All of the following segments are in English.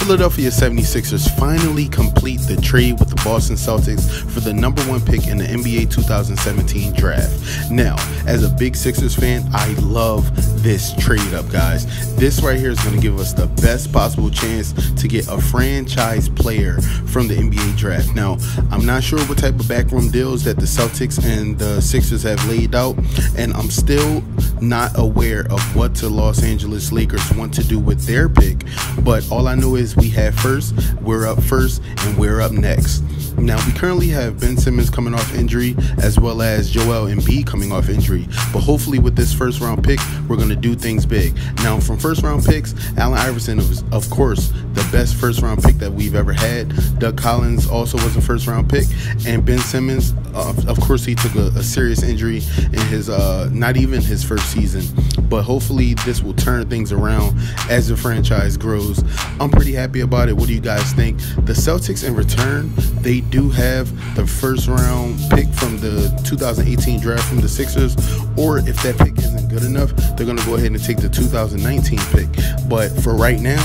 Philadelphia 76ers finally complete the trade with the Boston Celtics for the #1 pick in the NBA 2017 draft. Now, as a big Sixers fan, I love this trade up, guys. This right here is going to give us the best possible chance to get a franchise player from the NBA draft. Now, I'm not sure what type of backroom deals that the Celtics and the Sixers have laid out, and I'm still not aware of what the Los Angeles Lakers want to do with their pick, but all I know is we have first, we're up first, and we're up next. Now, we currently have Ben Simmons coming off injury, as well as Joel Embiid coming off injury, but hopefully with this first round pick, we're going to do things big. Now, from first round picks, Allen Iverson was, of course, the best first round pick that we've ever had. Doug Collins also was a first round pick, and Ben Simmons, of course, he took a serious injury in his not even his first season, but hopefully this will turn things around as the franchise grows. I'm pretty happy about it. What do you guys think? The Celtics, in return, they do have the first round pick from the 2018 draft from the Sixers, or if that pick isn't good enough, they're going to go ahead and take the 2019 pick. But for right now,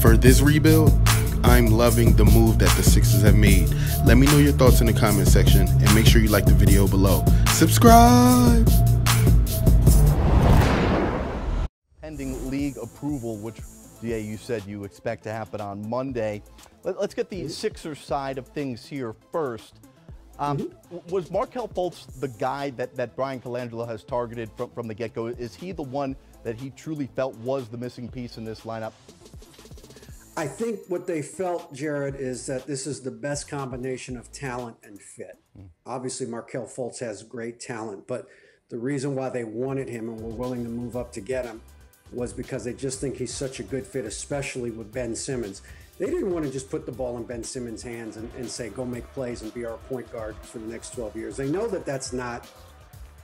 for this rebuild, I'm loving the move that the Sixers have made. Let me know your thoughts in the comment section, and make sure you like the video below. Subscribe! Pending league approval, which, DA, you said you expect to happen on Monday. Let's get the Sixers side of things here first. Was Markelle Fultz the guy that Brian Colangelo has targeted from the get-go? Is he the one that he truly felt was the missing piece in this lineup? I think what they felt, Jared, is that this is the best combination of talent and fit. Obviously, Markelle Fultz has great talent, but the reason why they wanted him and were willing to move up to get him was because they just think he's such a good fit, especially with Ben Simmons. They didn't want to just put the ball in Ben Simmons' hands and say, go make plays and be our point guard for the next 12 years. They know that that's not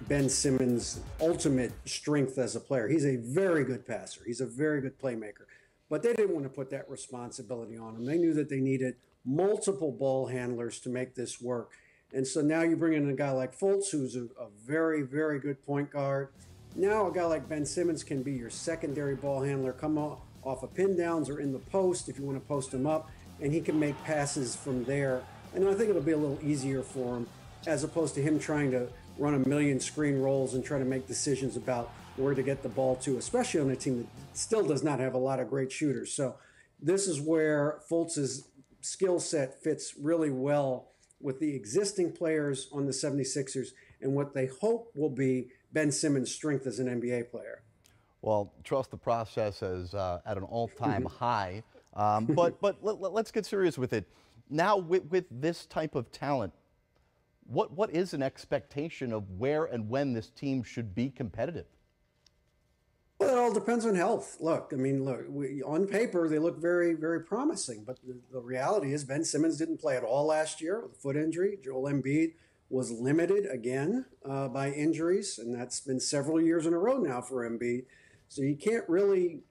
Ben Simmons' ultimate strength as a player. He's a very good passer. He's a very good playmaker. But they didn't want to put that responsibility on him. They knew that they needed multiple ball handlers to make this work. And so now you bring in a guy like Fultz, who's a very, very good point guard. Now a guy like Ben Simmons can be your secondary ball handler, come off of pin downs or in the post if you want to post him up, and he can make passes from there. And I think it'll be a little easier for him, as opposed to him trying to run a million screen rolls and try to make decisions about where to get the ball to, especially on a team that still does not have a lot of great shooters. So this is where Fultz's skill set fits really well with the existing players on the 76ers and what they hope will be Ben Simmons' strength as an NBA player. Well, trust the process is at an all-time high. But let's get serious with it. Now with this type of talent, what is an expectation of where and when this team should be competitive? Well, it all depends on health. Look, I mean, on paper, they look very, very promising. But the reality is Ben Simmons didn't play at all last year with a foot injury. Joel Embiid was limited again by injuries, and that's been several years in a row now for Embiid. So you can't really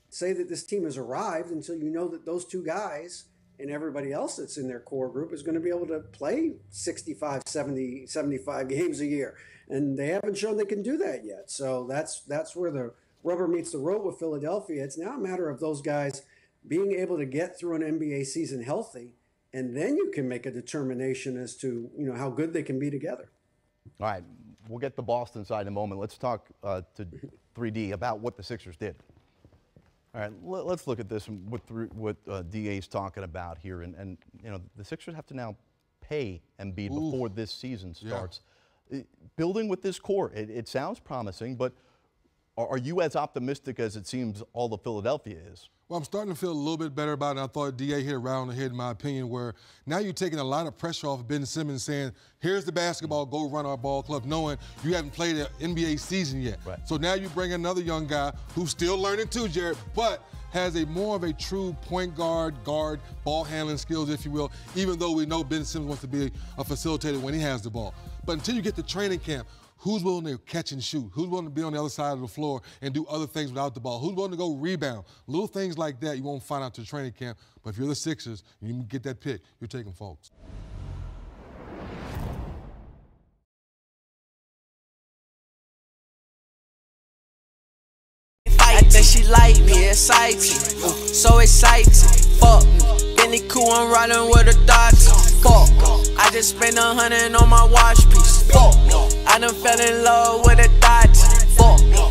say that this team has arrived until you know that those two guys and everybody else that's in their core group is going to be able to play 65, 70, 75 games a year. And they haven't shown they can do that yet. So that's where the rubber meets the road with Philadelphia. It's now a matter of those guys being able to get through an NBA season healthy, and then you can make a determination as to, you know, how good they can be together. All right, we'll get the Boston side in a moment. Let's talk to 3D about what the Sixers did. All right, let's look at this and what DA's talking about here. And you know, the Sixers have to now pay Embiid before this season starts. Yeah. Building with this core, it sounds promising, but are you as optimistic as it seems all of Philadelphia is? Well, I'm starting to feel a little bit better about it. I thought DA hit it right on the head, in my opinion, where now you're taking a lot of pressure off Ben Simmons, saying, here's the basketball, go run our ball club, knowing you haven't played an NBA season yet. Right. So now you bring another young guy who's still learning too, Jared, but has more of a true point guard, ball handling skills, if you will, even though we know Ben Simmons wants to be a facilitator when he has the ball. But until you get to training camp, who's willing to catch and shoot? Who's willing to be on the other side of the floor and do other things without the ball? Who's willing to go rebound? Little things like that you won't find out to training camp. But if you're the Sixers and you get that pick, you're taking Fultz. That she like me, exciting, so exciting. Fuck Fuck me. Bentley cool, I'm riding with a Dodge. Fuck. I just spent 100 on my watch piece. Fuck. I done fell in love with a Dodge. Fuck.